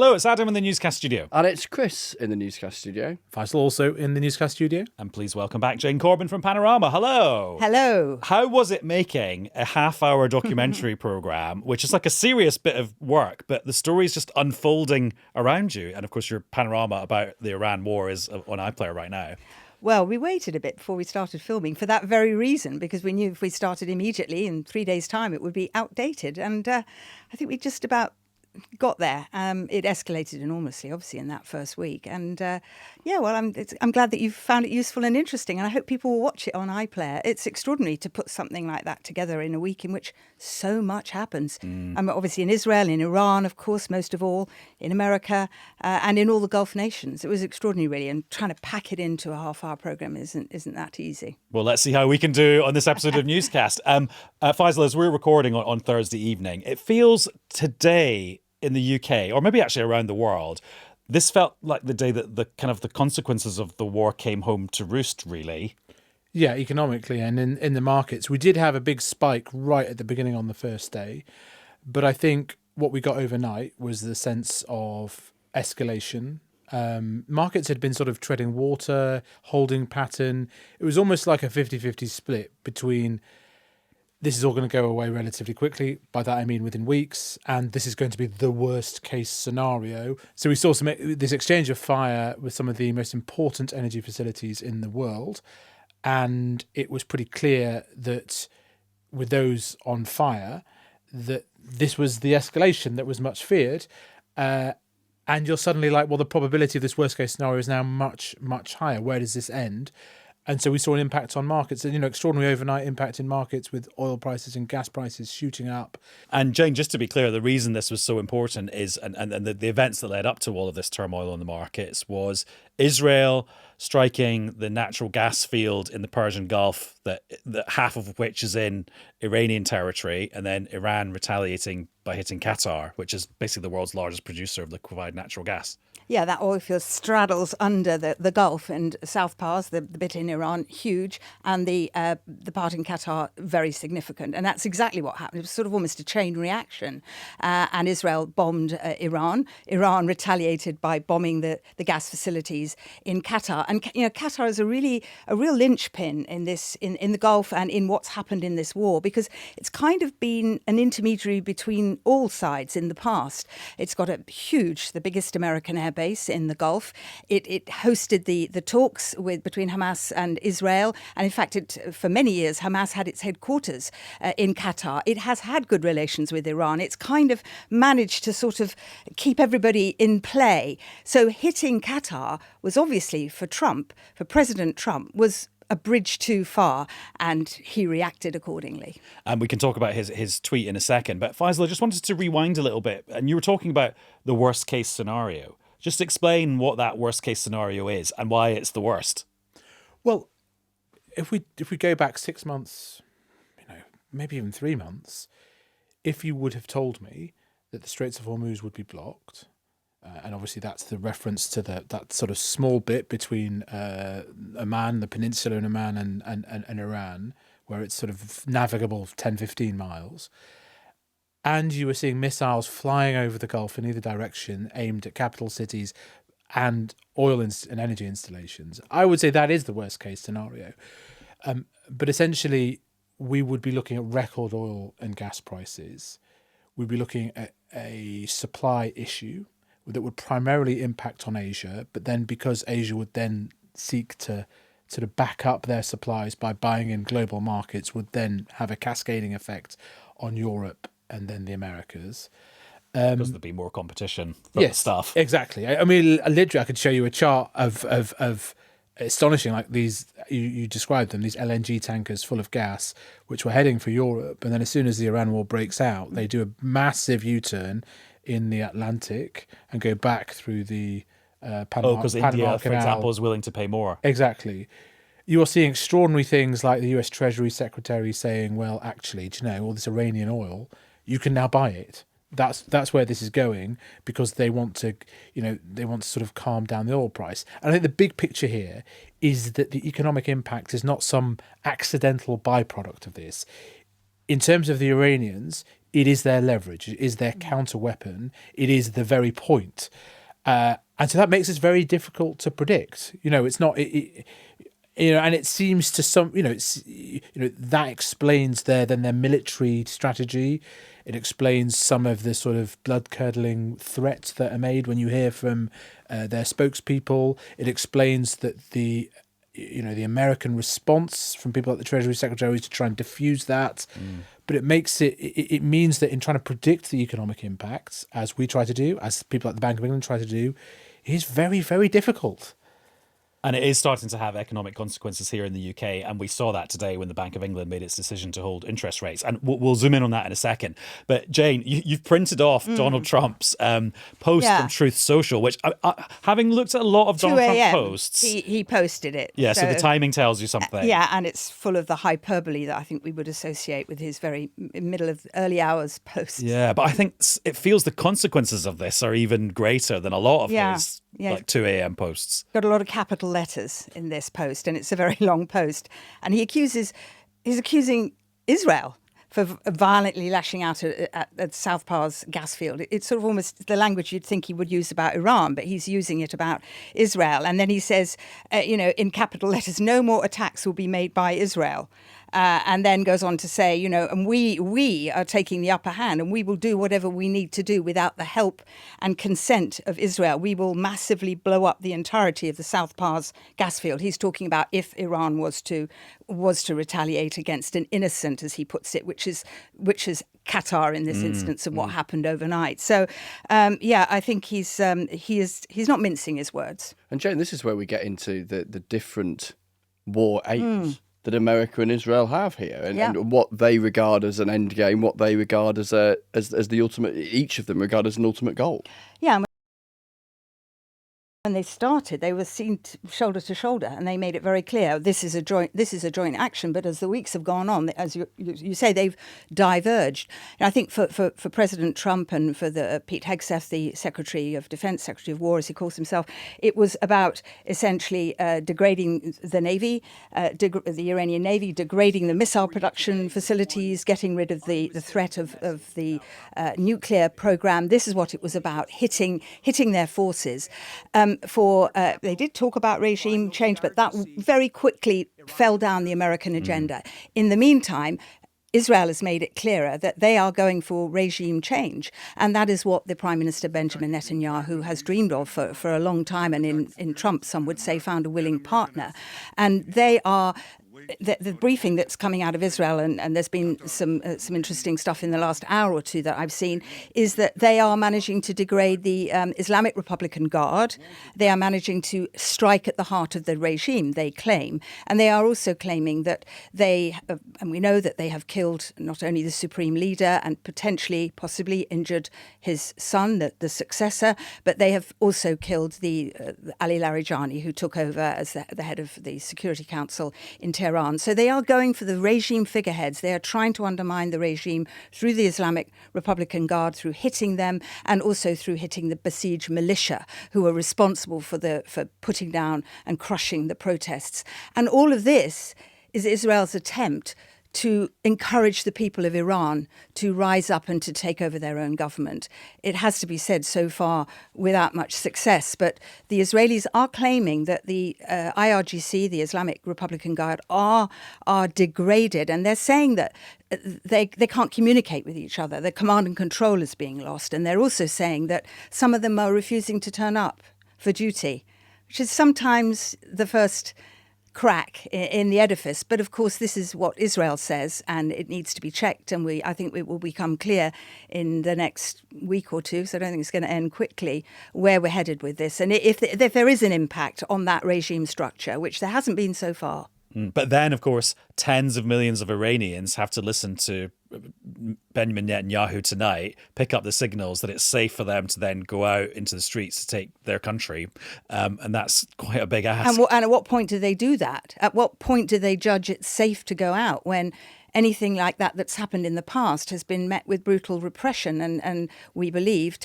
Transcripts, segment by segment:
Hello, it's Adam in the Newscast studio. And it's Chris in the Newscast studio. Faisal also in the Newscast studio. And please welcome back Jane Corbin from Panorama. Hello. Hello. How was it making a half-hour documentary programme, which is like a serious bit of work, but the story's just unfolding around you? And of course, your Panorama about the Iran war is on iPlayer right now. Well, we waited a bit before we started filming for that very reason, because we knew if we started immediately in 3 days' time, it would be outdated. And I think we just about got there. It escalated enormously, obviously, in that first week. And I'm glad that you found it useful and interesting. And I hope people will watch it on iPlayer. It's extraordinary to put something like that together in a week in which so much happens. Obviously in Israel, in Iran, of course, most of all, in America, and in all the Gulf nations. It was extraordinary, really. And trying to pack it into a half-hour programme isn't that easy. Well, let's see how we can do on this episode of Newscast. Faisal, as we're recording on Thursday evening, it feels today in the UK, or maybe actually around the world, this felt like the day that the consequences of the war came home to roost, really. Yeah, economically and in the markets. We did have a big spike right at the beginning on the first day, but I think what we got overnight was the sense of escalation. Markets had been sort of treading water, holding pattern. It was almost like a 50-50 split between this is all going to go away relatively quickly. By that, I mean within weeks. And this is going to be the worst case scenario. So we saw this exchange of fire with some of the most important energy facilities in the world. And it was pretty clear that with those on fire, that this was the escalation that was much feared. And you're suddenly like, well, the probability of this worst case scenario is now much, much higher. Where does this end? And so we saw an impact on markets, and extraordinary overnight impact in markets with oil prices and gas prices shooting up. And Jane, just to be clear, the reason this was so important is, and the events that led up to all of this turmoil on the markets was Israel striking the natural gas field in the Persian Gulf, that half of which is in Iranian territory, and then Iran retaliating by hitting Qatar, which is basically the world's largest producer of liquefied natural gas. Yeah, that oil field straddles under the Gulf, and South Pars, the bit in Iran, huge, and the part in Qatar, very significant. And that's exactly what happened. It was sort of almost a chain reaction. And Israel bombed Iran. Iran retaliated by bombing the gas facilities in Qatar. And Qatar is a real linchpin in the Gulf and in what's happened in this war, because it's kind of been an intermediary between all sides in the past. It's got the biggest American air base in the Gulf. It hosted the talks between Hamas and Israel. And in fact, for many years, Hamas had its headquarters in Qatar. It has had good relations with Iran. It's kind of managed to sort of keep everybody in play. So hitting Qatar was obviously for President Trump, was a bridge too far, and he reacted accordingly. And we can talk about his tweet in a second. But Faisal, I just wanted to rewind a little bit. And you were talking about the worst case scenario. Just explain what that worst case scenario is and why it's the worst. Well, if we go back 6 months, maybe even 3 months, if you would have told me that the Straits of Hormuz would be blocked, and obviously that's the reference to that sort of small bit between Oman, the peninsula in Oman and Iran, where it's sort of navigable 10-15 miles, and you were seeing missiles flying over the Gulf in either direction aimed at capital cities and oil and energy installations, I would say that is the worst case scenario. But essentially, we would be looking at record oil and gas prices. We'd be looking at a supply issue that would primarily impact on Asia, but then because Asia would then seek to sort of back up their supplies by buying in global markets, would then have a cascading effect on Europe and then the Americas. Because there'd be more competition for stuff. Exactly. I mean, literally, I could show you a chart of astonishing, like these, you described them, these LNG tankers full of gas, which were heading for Europe. And then as soon as the Iran war breaks out, they do a massive U-turn in the Atlantic and go back through the Panama because Panama India, for Canal. example, is willing to pay more. Exactly. You are seeing extraordinary things like the US Treasury Secretary saying, well, actually, do you know, all this Iranian oil, you can now buy it. That's where this is going, because they want to sort of calm down the oil price. And I think the big picture here is that the economic impact is not some accidental byproduct of this. In terms of the Iranians, it is their leverage, it is their counter weapon, it is the very point. And so that makes it very difficult to predict. It's not, and it seems to some, that explains their military strategy. It explains some of the sort of blood-curdling threats that are made when you hear from their spokespeople. It explains that the American response from people like the Treasury Secretary is to try and diffuse that. But it means that in trying to predict the economic impacts, as we try to do, as people at the Bank of England try to do, it is very, very difficult. And it is starting to have economic consequences here in the UK. And we saw that today when the Bank of England made its decision to hold interest rates. And we'll zoom in on that in a second. But Jane, you've printed off Donald Trump's post from Truth Social, which having looked at a lot of Donald Trump posts. He posted it. Yeah, so the timing tells you something. Yeah, and it's full of the hyperbole that I think we would associate with his very middle of early hours posts. Yeah, but I think it feels the consequences of this are even greater than a lot of his like 2 a.m. posts. Got a lot of capital letters in this post, and it's a very long post. And he's accusing Israel for violently lashing out at South Pars gas field. It's sort of almost the language you'd think he would use about Iran, but he's using it about Israel. And then he says, in capital letters, no more attacks will be made by Israel. And then goes on to say, and we are taking the upper hand, and we will do whatever we need to do without the help and consent of Israel. We will massively blow up the entirety of the South Pars gas field. He's talking about if Iran was to retaliate against an innocent, as he puts it, which is Qatar in this instance of what happened overnight. So, I think he's not mincing his words. And Jane, this is where we get into the different war aims that America and Israel have here, and what they regard as an end game, what they regard as the ultimate. Each of them regard as an ultimate goal. Yeah. When they started, they were seen shoulder to shoulder, and they made it very clear this is a joint action. But as the weeks have gone on, as you say, they've diverged. And I think for President Trump and for Pete Hegseth, the Secretary of Defense, Secretary of War, as he calls himself, it was about essentially degrading the Navy, the Iranian Navy, degrading the missile production facilities, getting rid of the threat of the nuclear program. This is what it was about: hitting their forces. They did talk about regime change, but that very quickly fell down the American agenda. In the meantime, Israel has made it clearer that they are going for regime change. And that is what the Prime Minister Benjamin Netanyahu has dreamed of for a long time. And in Trump, some would say, found a willing partner. And they are... The briefing that's coming out of Israel, and there's been some interesting stuff in the last hour or two that I've seen, is that they are managing to degrade the Islamic Republican Guard. They are managing to strike at the heart of the regime, they claim. And they are also claiming that and we know that they have killed not only the supreme leader and possibly injured his son, the successor, but they have also killed the Ali Larijani, who took over as the head of the Security Council in Tehran. So they are going for the regime figureheads. They are trying to undermine the regime through the Islamic Republican Guard, through hitting them, and also through hitting the Basij militia, who are responsible for putting down and crushing the protests. And all of this is Israel's attempt to encourage the people of Iran to rise up and to take over their own government. It has to be said, so far without much success, but the Israelis are claiming that the IRGC, the Islamic Republican Guard, are degraded, and they're saying that they can't communicate with each other. The command and control is being lost, and they're also saying that some of them are refusing to turn up for duty, which is sometimes the first crack in the edifice. But of course, this is what Israel says, and it needs to be checked. And I think it will become clear in the next week or two, so I don't think it's going to end quickly, where we're headed with this. And if there is an impact on that regime structure, which there hasn't been so far. But then, of course, tens of millions of Iranians have to listen to Benjamin Netanyahu tonight, pick up the signals that it's safe for them to then go out into the streets to take their country. And that's quite a big ask. And at what point do they do that? At what point do they judge it's safe to go out when anything like that that's happened in the past has been met with brutal repression, and we believe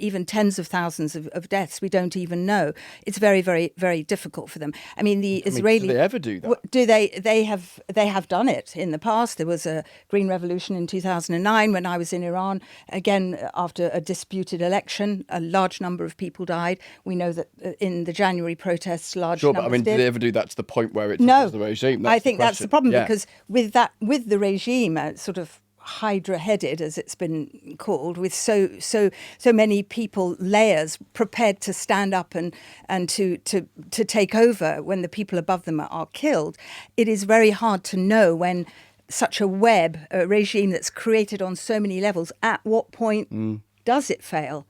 even tens of thousands of deaths. We don't even know. It's very, very, very difficult for them. I mean, Israeli. Do they ever do that? Do they have done it in the past? There was a Green Revolution in 2009 when I was in Iran. Again, after a disputed election, a large number of people died. We know that in the January protests, large Sure, numbers but I mean, did. do they ever do that to the point where it No, touches the regime? I think that's the problem, Yeah. because with the regime, sort of Hydra-headed, as it's been called, with so many people, layers prepared to stand up and to take over when the people above them are killed, it is very hard to know when such a regime that's created on so many levels, at what point does it fail?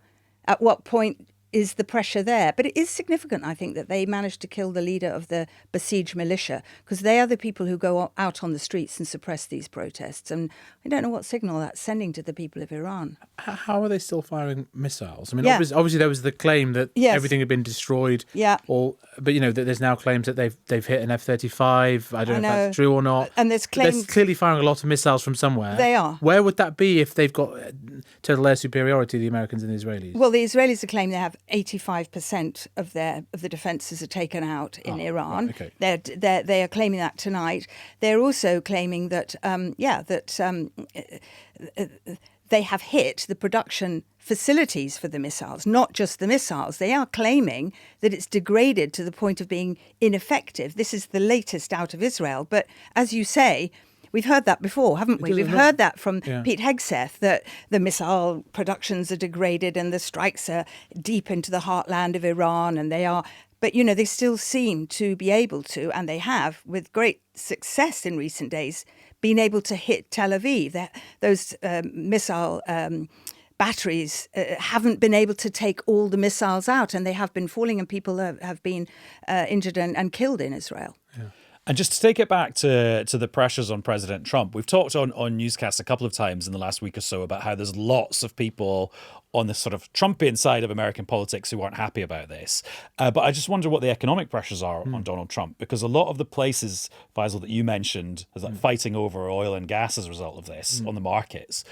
At what point is the pressure there? But it is significant, I think, that they managed to kill the leader of the besieged militia, because they are the people who go out on the streets and suppress these protests. And I don't know what signal that's sending to the people of Iran. How are they still firing missiles? I mean, Yeah. obviously there was the claim that Yes. everything had been destroyed. Yeah. But that there's now claims that they've hit an F-35. I don't know if know. that's true or not. And there's But they're claims- clearly firing a lot of missiles from somewhere. They are. Where would that be if they've got total air superiority, the Americans and the Israelis? Well, the Israelis are claiming they have 85% of the defences are taken out in Iran. right, okay. They are claiming that tonight. They're also claiming that they have hit the production facilities for the missiles, not just the missiles. They are claiming that it's degraded to the point of being ineffective. This is the latest out of Israel. But as you say, we've heard that before, haven't we? We've heard that from Pete Hegseth, that the missile productions are degraded and the strikes are deep into the heartland of Iran, and they are. But, they still seem to be able to, and they have, with great success in recent days, been able to hit Tel Aviv. Those missile batteries haven't been able to take all the missiles out, and they have been falling, and people have been injured and killed in Israel. Yeah. And just to take it back to the pressures on President Trump, we've talked on Newscast a couple of times in the last week or so about how there's lots of people on the sort of Trumpian side of American politics who aren't happy about this. But I just wonder what the economic pressures are on Donald Trump, because a lot of the places, Faisal, that you mentioned, is like fighting over oil and gas as a result of this on the markets.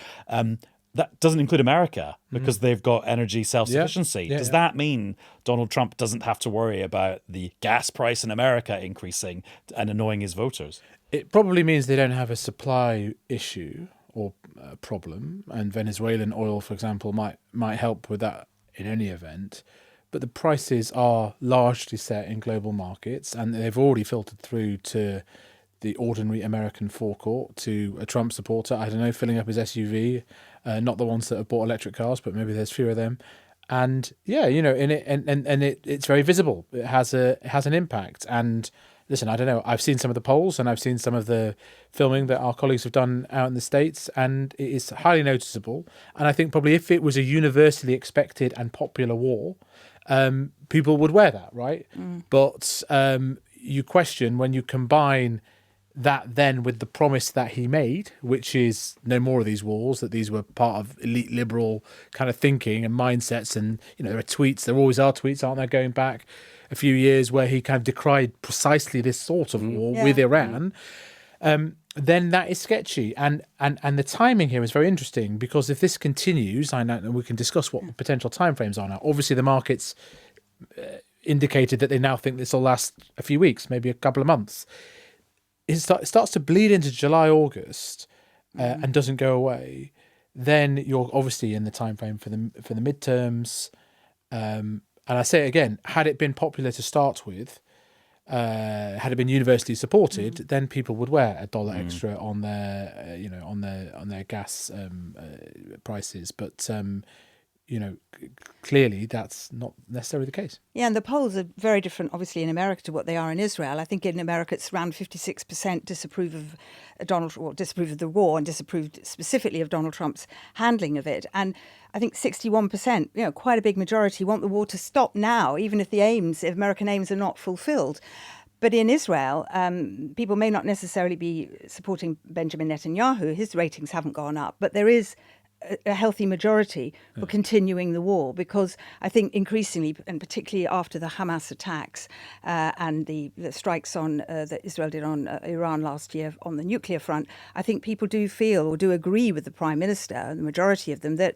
That doesn't include America, because they've got energy self-sufficiency. Yeah, Does that mean Donald Trump doesn't have to worry about the gas price in America increasing and annoying his voters? It probably means they don't have a supply issue or problem, and Venezuelan oil, for example, might help with that in any event. But the prices are largely set in global markets, and they've already filtered through to the ordinary American forecourt, to a Trump supporter, I don't know, filling up his SUV, not the ones that have bought electric cars, but maybe there's fewer of them. And it's very visible. It has an impact. And listen, I don't know, I've seen some of the polls and I've seen some of the filming that our colleagues have done out in the States, and it is highly noticeable. And I think probably if it was a universally expected and popular war, people would wear that, right? But you question when you combine that then with the promise that he made, which is no more of these wars, that these were part of elite liberal kind of thinking and mindsets. And, there are tweets, there always are tweets, aren't there, going back a few years, where he kind of decried precisely this sort of war with Iran. Then that is sketchy. And the timing here is very interesting, because if this continues, and we can discuss what the potential timeframes are now. Obviously, the markets indicated that they now think this will last a few weeks, maybe a couple of months. It starts to bleed into July, August, and doesn't go away. Then you're obviously in the time frame for the midterms. And I say it again, had it been popular to start with, had it been universally supported, then people would wear $1 extra on their on their gas prices. But clearly that's not necessarily the case. Yeah, and the polls are very different, obviously, in America to what they are in Israel. I think in America it's around 56% disapprove of disapprove of the war, and disapproved specifically of Donald Trump's handling of it. And I think 61%, quite a big majority, want the war to stop now, even if if American aims are not fulfilled. But in Israel, people may not necessarily be supporting Benjamin Netanyahu. His ratings haven't gone up, but there is a healthy majority for continuing the war, because I think increasingly, and particularly after the Hamas attacks and the strikes on that Israel did on Iran last year on the nuclear front, I think people do feel or do agree with the Prime Minister and the majority of them that,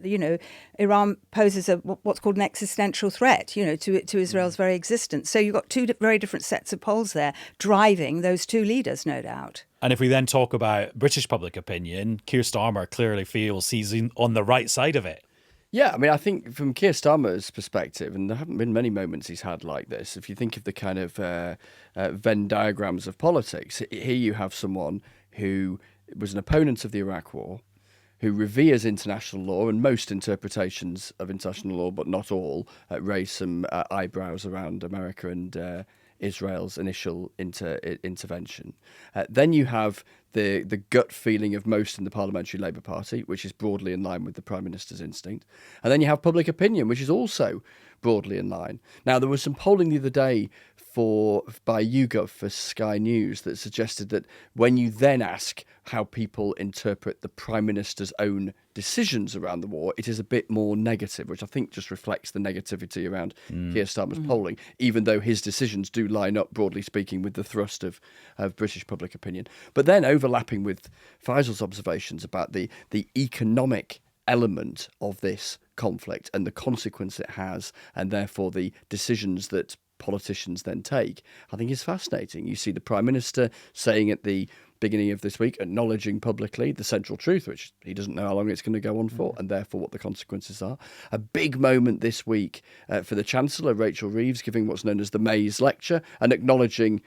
Iran poses what's called an existential threat, to Israel's very existence. So you've got two very different sets of polls there driving those two leaders, no doubt. And if we then talk about British public opinion, Keir Starmer clearly feels he's on the right side of it. Yeah, I mean, I think from Keir Starmer's perspective, and there haven't been many moments he's had like this, if you think of the kind of Venn diagrams of politics, here you have someone who was an opponent of the Iraq War, who reveres international law, and most interpretations of international law, but not all, raise some eyebrows around America and Israel's initial intervention. Then you have the gut feeling of most in the Parliamentary Labour Party, which is broadly in line with the Prime Minister's instinct. And then you have public opinion, which is also broadly in line. Now, there was some polling the other day by YouGov for Sky News that suggested that when you then ask how people interpret the Prime Minister's own decisions around the war, it is a bit more negative, which I think just reflects the negativity around Keir Starmer's polling, even though his decisions do line up, broadly speaking, with the thrust of British public opinion. But then overlapping with Faisal's observations about the economic element of this conflict and the consequence it has, and therefore the decisions that politicians then take, I think is fascinating. You see the Prime Minister saying at the beginning of this week, acknowledging publicly the central truth, which he doesn't know how long it's going to go on for, and therefore what the consequences are. A big moment this week for the Chancellor, Rachel Reeves, giving what's known as the Mays Lecture and acknowledging,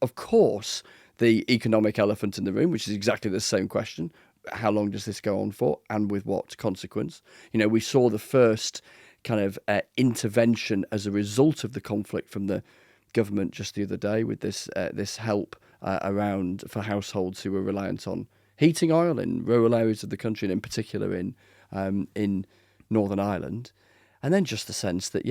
of course, the economic elephant in the room, which is exactly the same question. How long does this go on for, and with what consequence? We saw the first kind of intervention as a result of the conflict from the government just the other day with this help around for households who were reliant on heating oil in rural areas of the country, and in particular in Northern Ireland. And then just the sense that,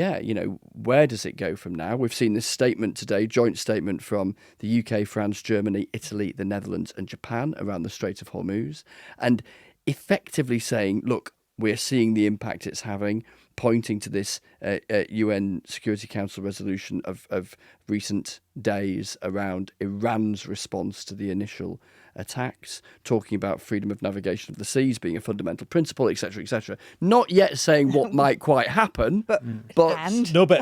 where does it go from now? We've seen this statement today, joint statement from the UK, France, Germany, Italy, the Netherlands and Japan around the Strait of Hormuz, and effectively saying, look, we're seeing the impact it's having, pointing to this UN Security Council resolution of recent days around Iran's response to the initial attacks, talking about freedom of navigation of the seas being a fundamental principle, etc., etc. Not yet saying what might quite happen, but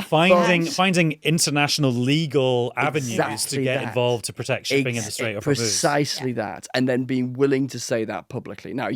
finding international legal avenues exactly to get that. involved to protect shipping in the Strait of Hormuz. Precisely that, and then being willing to say that publicly. Now,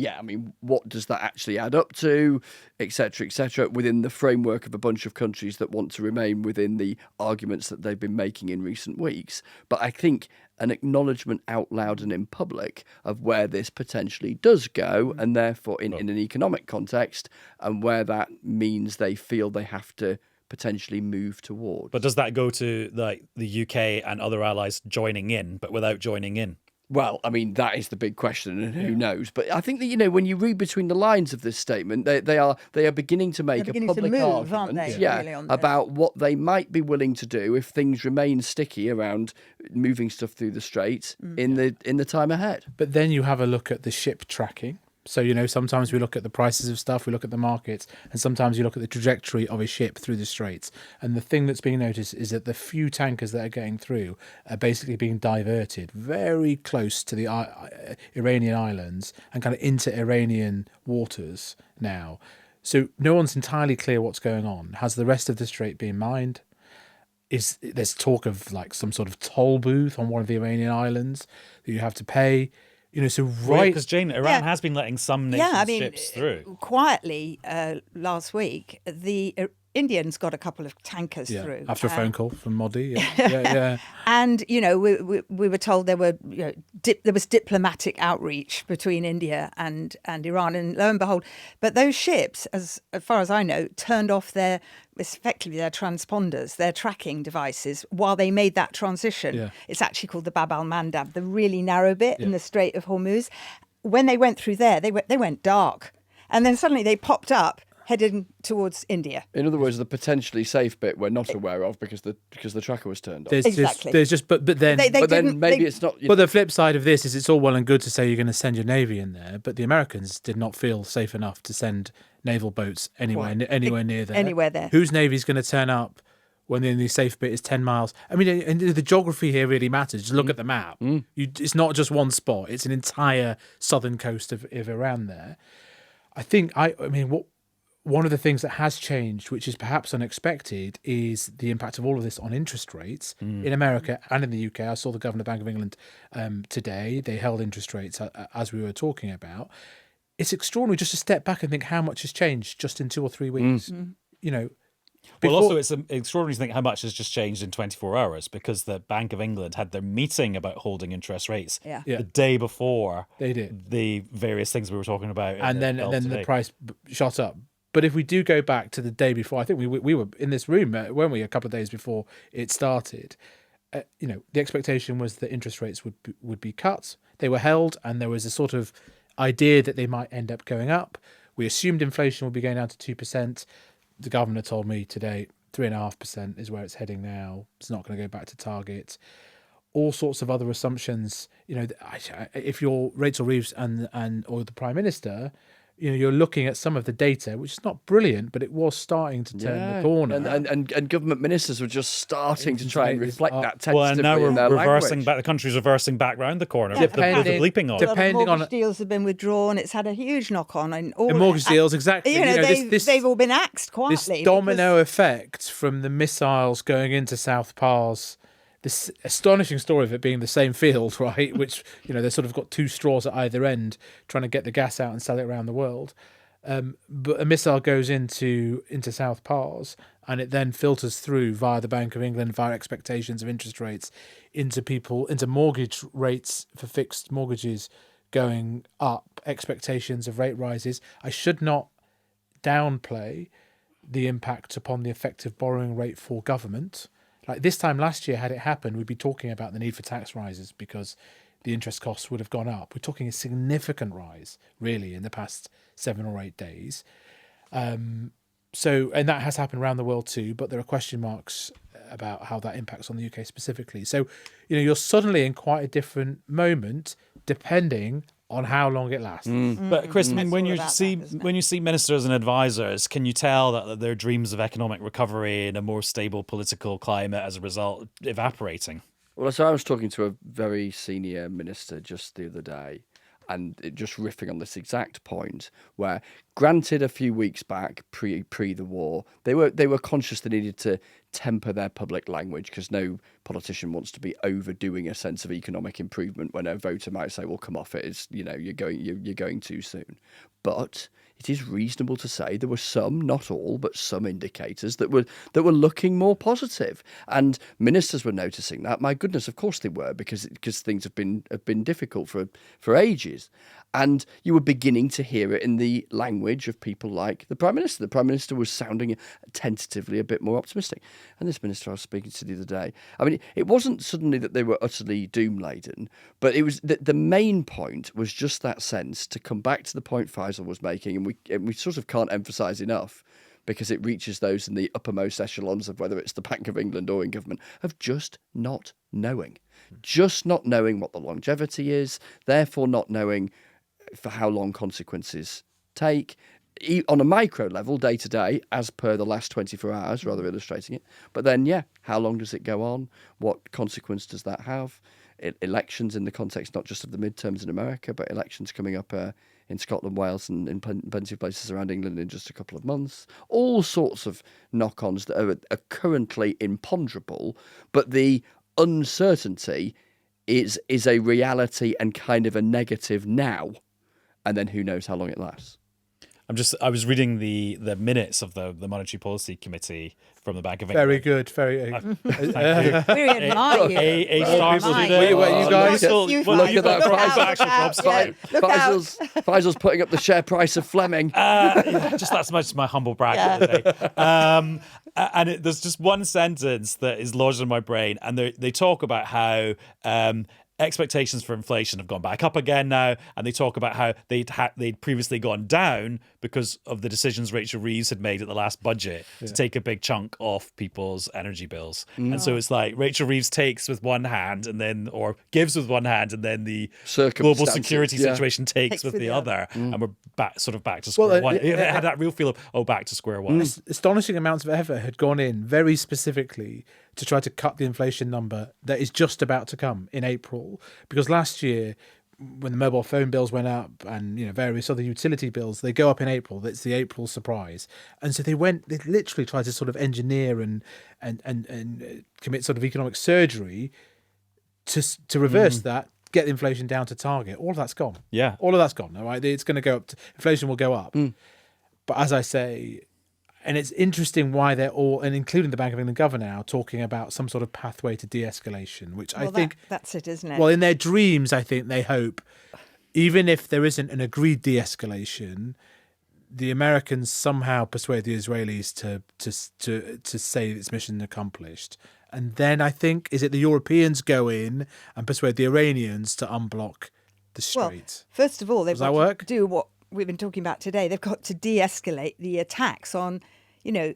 what does that actually add up to, etc., etc., within the framework of a bunch of countries that want to remain within the arguments that they've been making in recent weeks? But I think an acknowledgement out loud and in public of where this potentially does go, and therefore in an economic context, and where that means they feel they have to potentially move towards. But does that go to the UK and other allies joining in, but without joining in? Well, that is the big question, and who knows? But I think that when you read between the lines of this statement, they are beginning to make a public argument, aren't they? Yeah, really on about what they might be willing to do if things remain sticky around moving stuff through the strait in the time ahead. But then you have a look at the ship tracking. So, sometimes we look at the prices of stuff, we look at the markets, and sometimes you look at the trajectory of a ship through the straits. And the thing that's being noticed is that the few tankers that are getting through are basically being diverted very close to the Iranian islands and kind of into Iranian waters now. So no one's entirely clear what's going on. Has the rest of the strait been mined? There's talk of some sort of toll booth on one of the Iranian islands that you have to pay. Because Jane, Iran has been letting some nations' ships through. Quietly, last week, the Indians got a couple of tankers through. After a phone call from Modi. Yeah. And, we were told there was diplomatic outreach between India and Iran, and lo and behold. But those ships, as far as I know, turned off effectively their transponders, their tracking devices, while they made that transition. Yeah. It's actually called the Bab al-Mandab, the really narrow bit in the Strait of Hormuz. When they went through there, they went dark. And then suddenly they popped up heading towards India. In other words, the potentially safe bit we're not aware of because the tracker was turned off. Exactly. But then It's not. But the flip side of this is it's all well and good to say you're going to send your navy in there, but the Americans did not feel safe enough to send naval boats anywhere near there. Anywhere there. Whose navy's going to turn up when the only safe bit is 10 miles? I mean, and the geography here really matters. Just look at the map. It's not just one spot. It's an entire southern coast of Iran there. One of the things that has changed, which is perhaps unexpected, is the impact of all of this on interest rates in America and in the UK. I saw the Governor of the Bank of England today. They held interest rates as we were talking about. It's extraordinary just to step back and think how much has changed just in 2 or 3 weeks. You know, well, also it's extraordinary to think how much has just changed in 24 hours because the Bank of England had their meeting about holding interest rates the day before they did the various things we were talking about. And then the price shot up. But if we do go back to the day before, I think we were in this room, weren't we, a couple of days before it started. The expectation was that interest rates would be cut. They were held, and there was a sort of idea that they might end up going up. We assumed inflation would be going down to 2%. The governor told me today 3.5% is where it's heading now. It's not going to go back to target. All sorts of other assumptions. If you're Rachel Reeves or the Prime Minister, you're looking at some of the data, which is not brilliant, but it was starting to turn the corner. And government ministers were just starting to try and reflect that tentatively. Well, and now we're reversing language. back. The country's reversing back round the corner. Depending- with the bleeping on. depending mortgage on- deals have been withdrawn. It's had a huge knock on, and all The mortgage deals, exactly. they've all been axed quietly. This domino effect from the missiles going into South Pars, this astonishing story of it being the same field, right? Which, they sort of got 2 straws at either end, trying to get the gas out and sell it around the world. But a missile goes into South Pars, and it then filters through via the Bank of England, via expectations of interest rates, into mortgage rates for fixed mortgages going up, expectations of rate rises. I should not downplay the impact upon the effective borrowing rate for government. Like this time last year, had it happened, we'd be talking about the need for tax rises because the interest costs would have gone up. We're talking a significant rise, really, in the past 7 or 8 days. And that has happened around the world too, but there are question marks about how that impacts on the UK specifically. So, you're suddenly in quite a different moment, depending on how long it lasts. But Chris, I mean, when you that, see ministers and advisors, can you tell that their dreams of economic recovery and a more stable political climate as a result evaporating? Well, so I was talking to a very senior minister just the other day, and just riffing on this exact point, where, granted, a few weeks back, pre the war, they were conscious they needed to temper their public language because no politician wants to be overdoing a sense of economic improvement when a voter might say, "Well, come off it. It's you're going too soon." But it is reasonable to say there were some, not all, but some indicators that were looking more positive, and ministers were noticing that. My goodness, of course they were, because things have been difficult for ages, and you were beginning to hear it in the language of people like the Prime Minister. The Prime Minister was sounding tentatively a bit more optimistic, and this minister I was speaking to the other day, I mean, it wasn't suddenly that they were utterly doom laden, but it was the main point was just that sense, to come back to the point Faisal was making, and we sort of can't emphasise enough, because it reaches those in the uppermost echelons of whether it's the Bank of England or in government, of just not knowing what the longevity is, therefore not knowing for how long consequences take on a micro level, day to day, as per the last 24 hours, rather illustrating it. But then, how long does it go on? What consequence does that have? Elections in the context not just of the midterms in America, but elections coming up in Scotland, Wales, and in plenty of places around England in just a couple of months. All sorts of knock-ons that are currently imponderable, but the uncertainty is a reality and kind of a negative now, and then who knows how long it lasts. I was reading the minutes of the Monetary Policy Committee from the Bank of England. Very good. Very. Thank you. We admire you. A star admire student. you. You guys- Look at that price. Look out. Faisal's putting up the share price of Fleming. Just that's my humble brag for the day. There's just one sentence that is lodged in my brain, and they talk about how expectations for inflation have gone back up again now, and they talk about how they'd previously gone down because of the decisions Rachel Reeves had made at the last budget to take a big chunk off people's energy bills. And so it's like Rachel Reeves takes with one hand or gives with one hand, and then the global security situation takes with the other, and we're back to square one. It had that real feel of back to square one. Astonishing amounts of effort had gone in very specifically to try to cut the inflation number that is just about to come in April. Because last year, when the mobile phone bills went up and various other utility bills, they go up in April. That's the April surprise. And so they literally tried to sort of engineer and commit sort of economic surgery to reverse that, get the inflation down to target. All of that's gone. Yeah. All of that's gone. All right. It's going to go up. Inflation will go up. But as I say, and it's interesting why they're all, and including the Bank of England governor now, talking about some sort of pathway to de-escalation, which I think... That's it, isn't it? Well, in their dreams, I think they hope, even if there isn't an agreed de-escalation, the Americans somehow persuade the Israelis to say it's mission accomplished. And then I think, is it the Europeans go in and persuade the Iranians to unblock the Strait? Well, first of all, they've got to do what we've been talking about today. They've got to de-escalate the attacks on,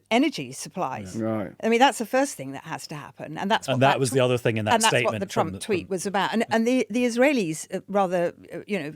energy supplies. Right. I mean, that's the first thing that has to happen, and that's what that was the other thing in that statement. And that's what the Trump tweet was about. And the Israelis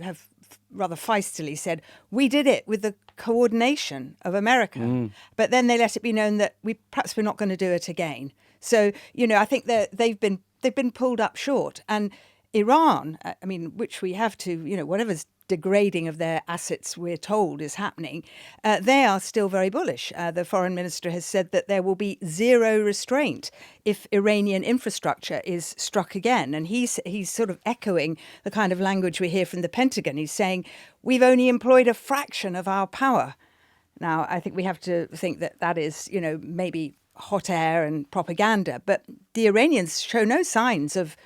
have rather feistily said, we did it with the coordination of America, but then they let it be known that we're not going to do it again. So I think they've been pulled up short, and Iran, I mean, which we have to, whatever's degrading of their assets we're told is happening, they are still very bullish. The foreign minister has said that there will be zero restraint if Iranian infrastructure is struck again. And he's sort of echoing the kind of language we hear from the Pentagon. He's saying, we've only employed a fraction of our power. Now, I think we have to think that is, maybe hot air and propaganda, but the Iranians show no signs of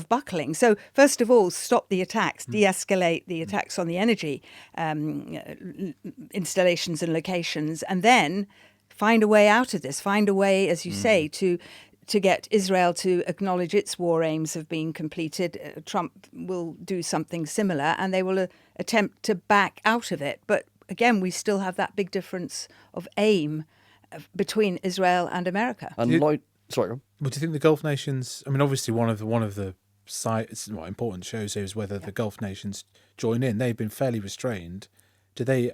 buckling. So first of all, stop the attacks, de-escalate the attacks on the energy installations and locations, and then find a way out of this, find a way, as you say, to get Israel to acknowledge its war aims have been completed. Trump will do something similar, and they will attempt to back out of it. But again, we still have that big difference of aim between Israel and America. And sorry. Well, do you think the Gulf nations? I mean, obviously, one of the important shows here is whether the Gulf nations join in. They've been fairly restrained. Do they?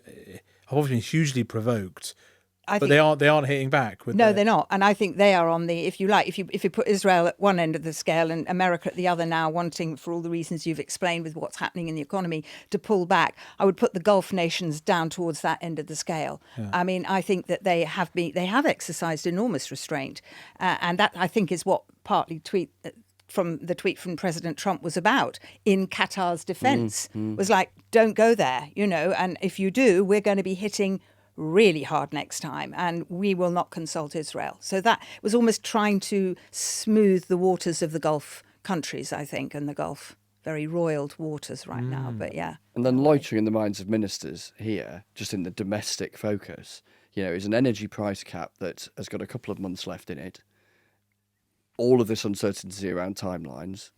Have obviously been hugely provoked, but they aren't hitting back. They're not. And I think they are on the, if you like, if you put Israel at one end of the scale and America at the other now, wanting, for all the reasons you've explained with what's happening in the economy, to pull back, I would put the Gulf nations down towards that end of the scale. Yeah. I mean, I think that they have exercised enormous restraint, and that I think is what partly from the tweet from President Trump was about in Qatar's defense, was like, don't go there, and if you do, we're going to be hitting really hard next time, and we will not consult Israel. So that was almost trying to smooth the waters of the Gulf countries, I think, and the Gulf very roiled waters right now. But yeah. And then loitering in the minds of ministers here, just in the domestic focus, is an energy price cap that has got a couple of months left in it. All of this uncertainty around timelines.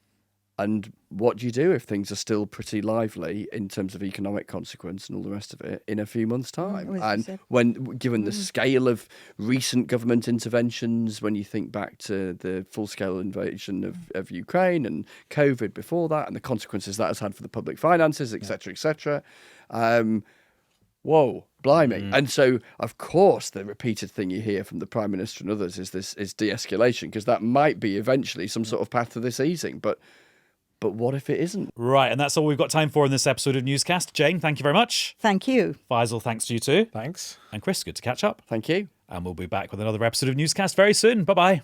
And what do you do if things are still pretty lively in terms of economic consequence and all the rest of it in a few months' time? And when, given the scale of recent government interventions, when you think back to the full-scale invasion of Ukraine and COVID before that, and the consequences that has had for the public finances, etc., etc. Whoa, blimey. And so, of course, the repeated thing you hear from the Prime Minister and others is de-escalation, because that might be eventually some sort of path to this easing. But what if it isn't? Right, and that's all we've got time for in this episode of Newscast. Jane, thank you very much. Thank you. Faisal, thanks to you too. Thanks. And Chris, good to catch up. Thank you. And we'll be back with another episode of Newscast very soon. Bye-bye.